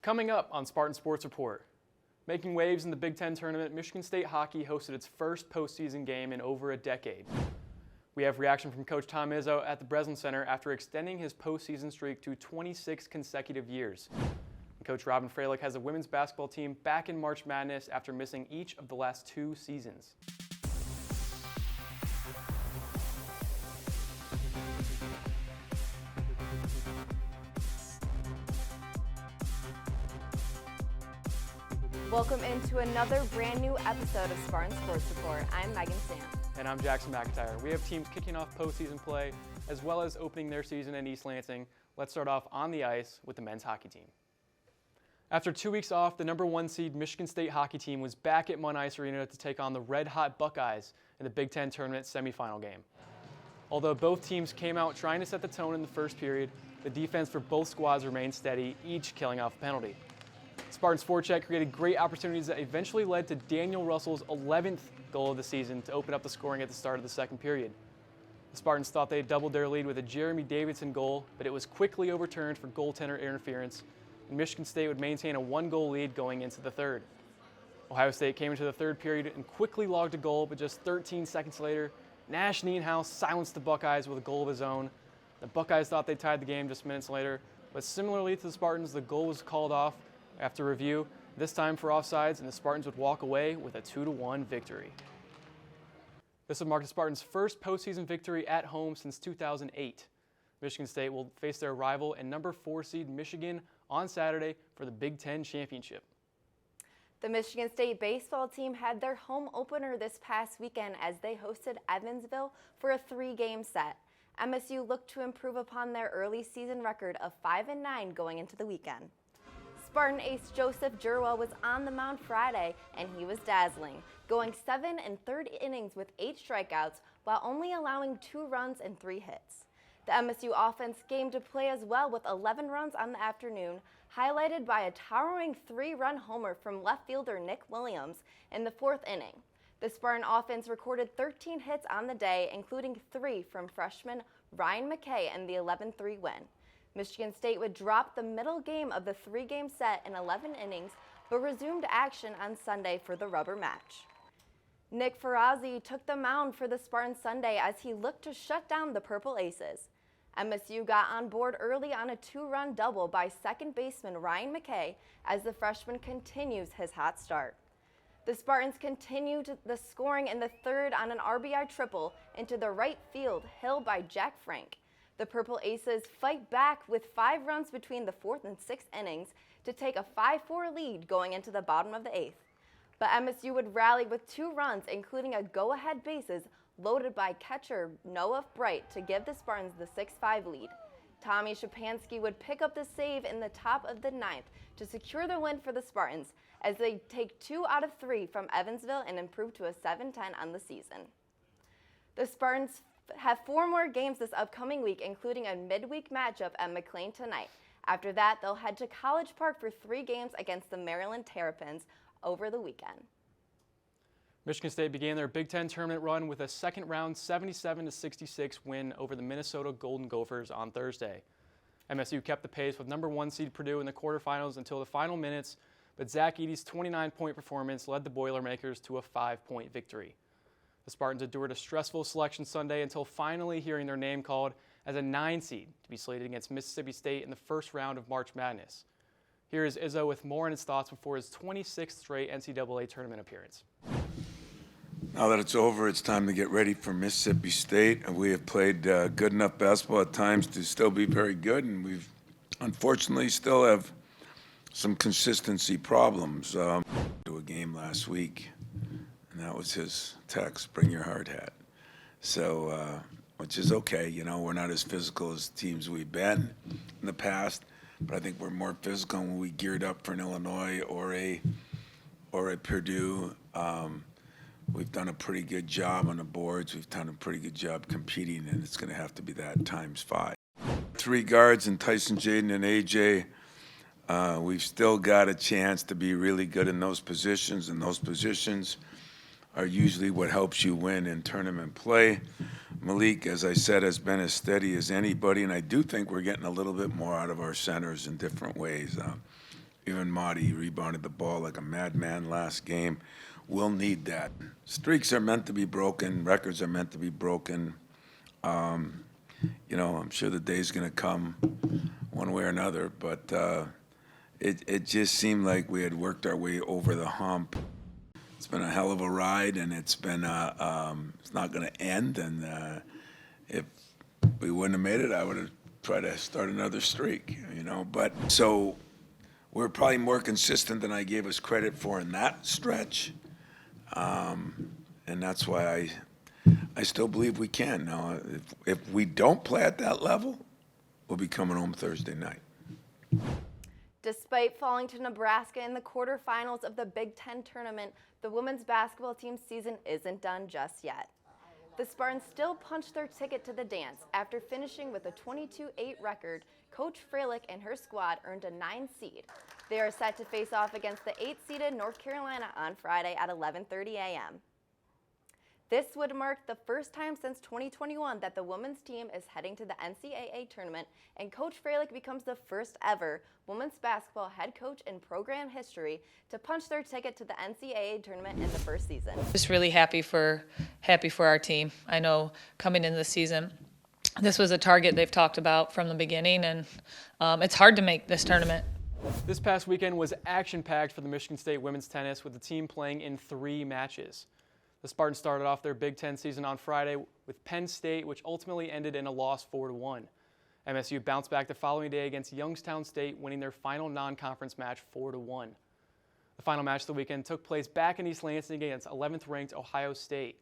Coming up on Spartan Sports Report, making waves in the Big Ten tournament, Michigan State hockey hosted its first postseason game in over a decade. We have reaction from Coach Tom Izzo at the Breslin Center after extending his postseason streak to 26 consecutive years. And Coach Robin Freilich has the women's basketball team back in March Madness after missing each of the last 2 seasons. Welcome into another brand new episode of Spartan Sports Report. I'm Megan Sam. And I'm Jackson McIntyre. We have teams kicking off postseason play as well as opening their season in East Lansing. Let's start off on the ice with the men's hockey team. After 2 weeks off, the number 1 seed Michigan State hockey team was back at Munn Ice Arena to take on the red-hot Buckeyes in the Big Ten tournament semifinal game. Although both teams came out trying to set the tone in the first period, the defense for both squads remained steady, each killing off a penalty. Spartan's forecheck created great opportunities that eventually led to Daniel Russell's 11th goal of the season to open up the scoring at the start of the second period. The Spartans thought they had doubled their lead with a Jeremy Davidson goal, but it was quickly overturned for goaltender interference, and Michigan State would maintain a 1-goal lead going into the third. Ohio State came into the third period and quickly logged a goal, but just 13 seconds later, Nash Nienhuis silenced the Buckeyes with a goal of his own. The Buckeyes thought they tied the game just minutes later, but similarly to the Spartans, the goal was called off after review, this time for offsides, and the Spartans would walk away with a 2-1 victory. This would mark the Spartans' first postseason victory at home since 2008. Michigan State will face their rival and number 4 seed Michigan on Saturday for the Big Ten championship. The Michigan State baseball team had their home opener this past weekend as they hosted Evansville for a 3-game set. MSU looked to improve upon their early season record of 5-9 going into the weekend. Spartan ace Joseph Jerwell was on the mound Friday, and he was dazzling, going 7 1/3 innings with 8 strikeouts while only allowing 2 runs and 3 hits. The MSU offense came to play as well with 11 runs on the afternoon, highlighted by a towering 3-run homer from left fielder Nick Williams in the 4th inning. The Spartan offense recorded 13 hits on the day, including 3 from freshman Ryan McKay in the 11-3 win. Michigan State would drop the middle game of the 3-game set in 11 innings, but resumed action on Sunday for the rubber match. Nick Ferrazzi took the mound for the Spartans Sunday as he looked to shut down the Purple Aces. MSU got on board early on a 2-run double by second baseman Ryan McKay as the freshman continues his hot start. The Spartans continued the scoring in the third on an RBI triple into the right field hill by Jack Frank. The Purple Aces fight back with 5 runs between the 4th and 6th innings to take a 5-4 lead going into the bottom of the 8th. But MSU would rally with 2 runs, including a go-ahead bases loaded by catcher Noah Bright to give the Spartans the 6-5 lead. Tommy Shapansky would pick up the save in the top of the 9th to secure the win for the Spartans as they take 2 out of 3 from Evansville and improve to a 7-10 on the season. The Spartans have 4 more games this upcoming week, including a midweek matchup at McLean tonight. After that, they'll head to College Park for 3 games against the Maryland Terrapins over the weekend. Michigan State began their Big Ten tournament run with a second-round 77-66 win over the Minnesota Golden Gophers on Thursday. MSU kept the pace with number 1 seed Purdue in the quarterfinals until the final minutes, but Zach Edey's 29-point performance led the Boilermakers to a 5-point victory. The Spartans endured a stressful selection Sunday until finally hearing their name called as a 9 seed to be slated against Mississippi State in the first round of March Madness. Here is Izzo with more on his thoughts before his 26th straight NCAA tournament appearance. Now that it's over, it's time to get ready for Mississippi State. And we have played good enough basketball at times to still be very good, and we've unfortunately still have some consistency problems. To a game last week, and that was his text, bring your hard hat. So, which is okay, you know, we're not as physical as teams we've been in the past, but I think we're more physical when we geared up for an Illinois or a Purdue. We've done a pretty good job on the boards. We've done a pretty good job competing, and it's going to have to be that times 5. 3 guards in Tyson, Jaden, and AJ. We've still got a chance to be really good in those positions, and those positions are usually what helps you win in tournament play. Malik, as I said, has been as steady as anybody, and I do think we're getting a little bit more out of our centers in different ways. Even Marty rebounded the ball like a madman last game. We'll need that. Streaks are meant to be broken. Records are meant to be broken. I'm sure the day's going to come one way or another, but it just seemed like we had worked our way over the hump. It's been a hell of a ride, and it's not going to end. And if we wouldn't have made it, I would have tried to start another streak, But so we're probably more consistent than I gave us credit for in that stretch. And that's why I still believe we can. Now, if we don't play at that level, we'll be coming home Thursday night. Despite falling to Nebraska in the quarterfinals of the Big Ten tournament, the women's basketball team's season isn't done just yet. The Spartans still punched their ticket to the dance. After finishing with a 22-8 record, Coach Freilich and her squad earned a 9 seed. They are set to face off against the 8-seeded North Carolina on Friday at 11:30 a.m. This would mark the first time since 2021 that the women's team is heading to the NCAA tournament, and Coach Freilich becomes the first ever women's basketball head coach in program history to punch their ticket to the NCAA tournament in the first season. Just really happy for our team. I know coming into the season, this was a target they've talked about from the beginning, and it's hard to make this tournament. This past weekend was action-packed for the Michigan State women's tennis, with the team playing in 3 matches. The Spartans started off their Big Ten season on Friday with Penn State, which ultimately ended in a loss 4-1. MSU bounced back the following day against Youngstown State, winning their final non-conference match 4-1. The final match of the weekend took place back in East Lansing against 11th-ranked Ohio State.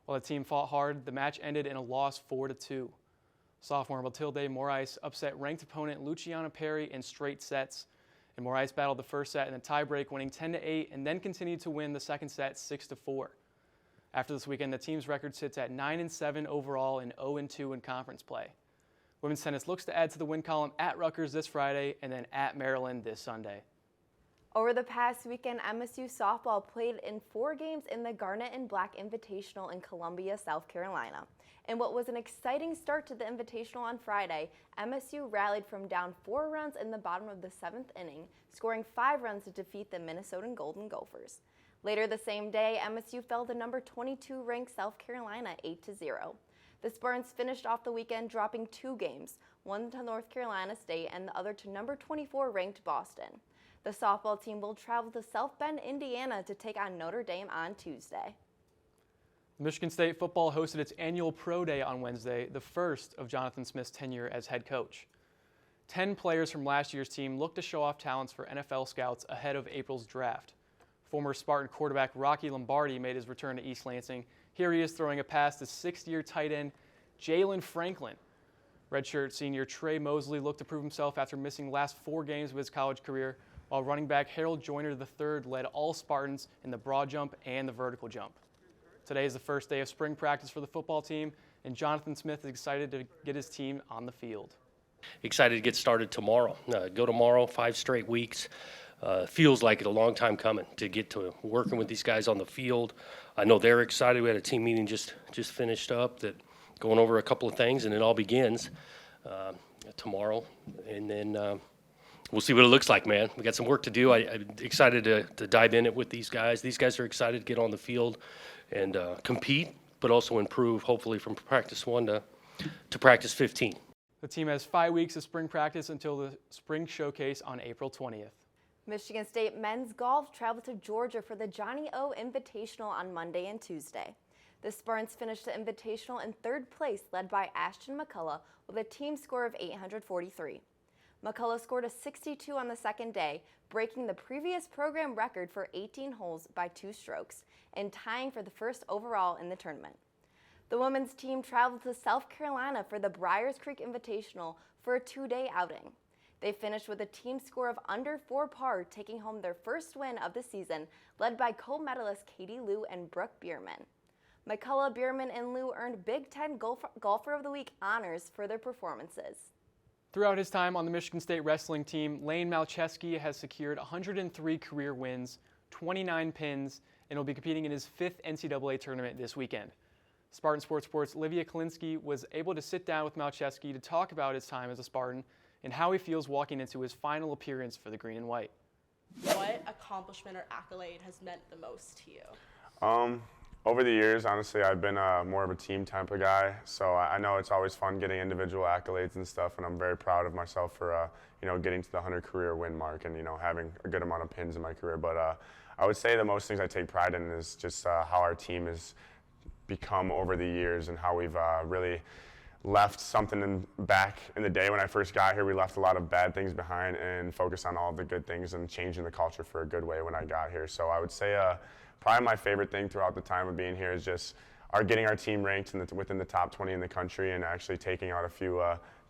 While the team fought hard, the match ended in a loss 4-2. Sophomore Matilde Morais upset ranked opponent Luciana Perry in straight sets, and Morais battled the first set in a tiebreak, winning 10-8, and then continued to win the second set 6-4. After this weekend, the team's record sits at 9-7 overall and 0-2 in conference play. Women's tennis looks to add to the win column at Rutgers this Friday and then at Maryland this Sunday. Over the past weekend, MSU softball played in 4 games in the Garnet and Black Invitational in Columbia, South Carolina. In what was an exciting start to the Invitational on Friday, MSU rallied from down 4 runs in the bottom of the 7th inning, scoring 5 runs to defeat the Minnesotan Golden Gophers. Later the same day, MSU fell to number 22 ranked South Carolina 8-0. The Spartans finished off the weekend dropping 2 games, one to North Carolina State and the other to number 24 ranked Boston. The softball team will travel to South Bend, Indiana to take on Notre Dame on Tuesday. Michigan State football hosted its annual Pro Day on Wednesday, the first of Jonathan Smith's tenure as head coach. 10 players from last year's team looked to show off talents for NFL scouts ahead of April's draft. Former Spartan quarterback Rocky Lombardi made his return to East Lansing. Here he is throwing a pass to 6th-year tight end Jalen Franklin. Redshirt senior Trey Mosley looked to prove himself after missing the last 4 games of his college career, while running back Harold Joyner III led all Spartans in the broad jump and the vertical jump. Today is the first day of spring practice for the football team, and Jonathan Smith is excited to get his team on the field. Excited to get started tomorrow. Go tomorrow, 5 straight weeks. Feels like it a long time coming to get to working with these guys on the field. I know they're excited. We had a team meeting just finished up, that going over a couple of things, and it all begins tomorrow. And then we'll see what it looks like, man. We got some work to do. I'm excited to dive in it with these guys. These guys are excited to get on the field and compete, but also improve, hopefully, from practice 1 to practice 15. The team has 5 weeks of spring practice until the spring showcase on April 20th. Michigan State men's golf traveled to Georgia for the Johnny O Invitational on Monday and Tuesday. The Spartans finished the Invitational in 3rd place, led by Ashton McCullough with a team score of 843. McCullough scored a 62 on the second day, breaking the previous program record for 18 holes by 2 strokes and tying for the first overall in the tournament. The women's team traveled to South Carolina for the Briars Creek Invitational for a 2-day outing. They finished with a team score of under 4 par, taking home their first win of the season, led by co-medalists Katie Liu and Brooke Bierman. McCullough, Bierman, and Liu earned Big Ten Golfer of the Week honors for their performances. Throughout his time on the Michigan State wrestling team, Lane Malcheski has secured 103 career wins, 29 pins, and will be competing in his 5th NCAA tournament this weekend. Spartan Sports Report's Livia Kalinsky was able to sit down with Malcheski to talk about his time as a Spartan and how he feels walking into his final appearance for the Green and White. What accomplishment or accolade has meant the most to you? Over the years, honestly, I've been more of a team type of guy. So I know it's always fun getting individual accolades and stuff, and I'm very proud of myself for getting to the 100 career win mark and having a good amount of pins in my career. But I would say the most things I take pride in is just how our team has become over the years and how we've really left something back in the day when I first got here. We left a lot of bad things behind and focused on all the good things and changing the culture for a good way when I got here. So I would say probably my favorite thing throughout the time of being here is just getting our team ranked within the top 20 in the country and actually taking out a few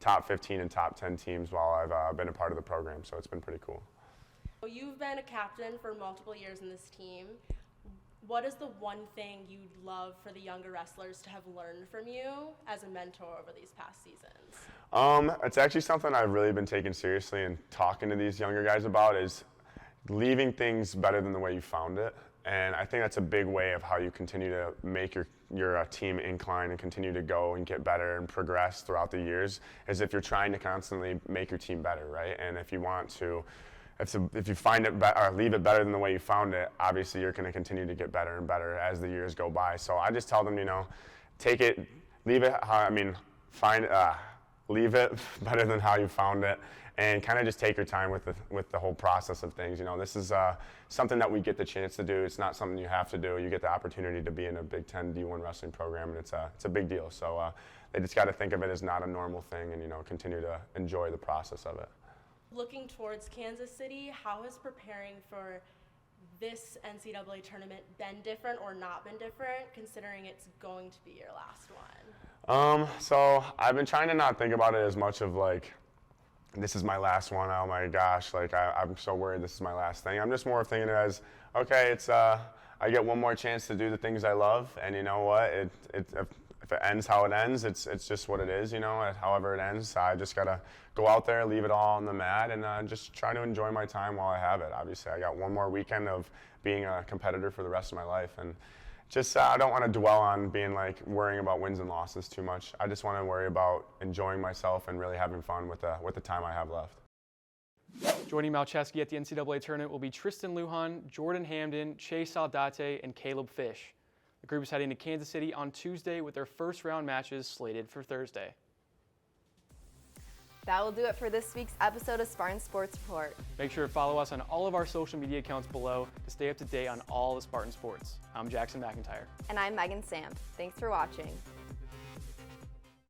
top 15 and top 10 teams while I've been a part of the program. So it's been pretty cool. You've been a captain for multiple years in this team. What is the one thing you'd love for the younger wrestlers to have learned from you as a mentor over these past seasons? It's actually something I've really been taking seriously and talking to these younger guys about is leaving things better than the way you found it. And I think that's a big way of how you continue to make your team incline and continue to go and get better and progress throughout the years, as if you're trying to constantly make your team better, right? And if you want to, if you find it or leave it better than the way you found it, obviously you're going to continue to get better and better as the years go by. So I just tell them, take it, leave it. Leave it better than how you found it, and kind of just take your time with the whole process of things. This is something that we get the chance to do. It's not something you have to do. You get the opportunity to be in a Big Ten D1 wrestling program, and it's a big deal. So they just got to think of it as not a normal thing, and continue to enjoy the process of it. Looking towards Kansas City, how has preparing for this NCAA tournament been different or not been different, considering it's going to be your last one? So I've been trying to not think about it as much of this is my last one, oh my gosh, I'm so worried this is my last thing. I'm just more thinking as, okay, it's I get one more chance to do the things I love, and you know what, if it ends how it ends, it's just what it is, however it ends. I just gotta go out there, leave it all on the mat, and just try to enjoy my time while I have it. Obviously, I got one more weekend of being a competitor for the rest of my life, and just I don't want to dwell on being worrying about wins and losses too much. I just want to worry about enjoying myself and really having fun with the time I have left. Joining Malcheski at the NCAA tournament will be Tristan Lujan, Jordan Hamden, Chase Saldate, and Caleb Fish. The group is heading to Kansas City on Tuesday with their first round matches slated for Thursday. That will do it for this week's episode of Spartan Sports Report. Make sure to follow us on all of our social media accounts below to stay up to date on all the Spartan sports. I'm Jackson McIntyre. And I'm Megan Samp. Thanks for watching.